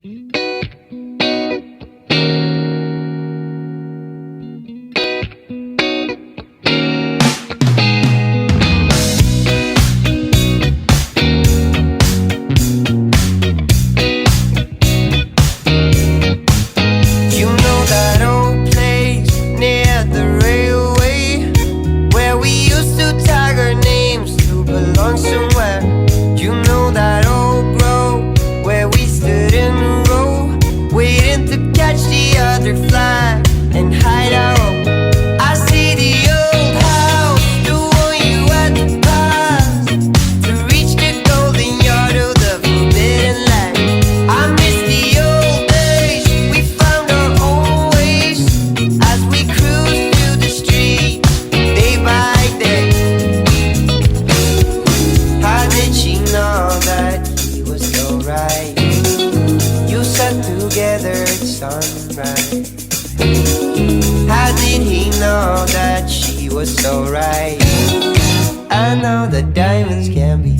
You know that old place near the railway where we used to tag our names to belong somewhere. You know that old grove where we stood in a row waiting to catch the other flag and hide our own. I see the old house, the one you had to pass to reach the golden yard of the forbidden land. I miss the old days, we found our own ways as we cruised through the street day by day. How did she know that he was so right? You sat together at sunrise. How did he know that she was so right? I know that diamonds can be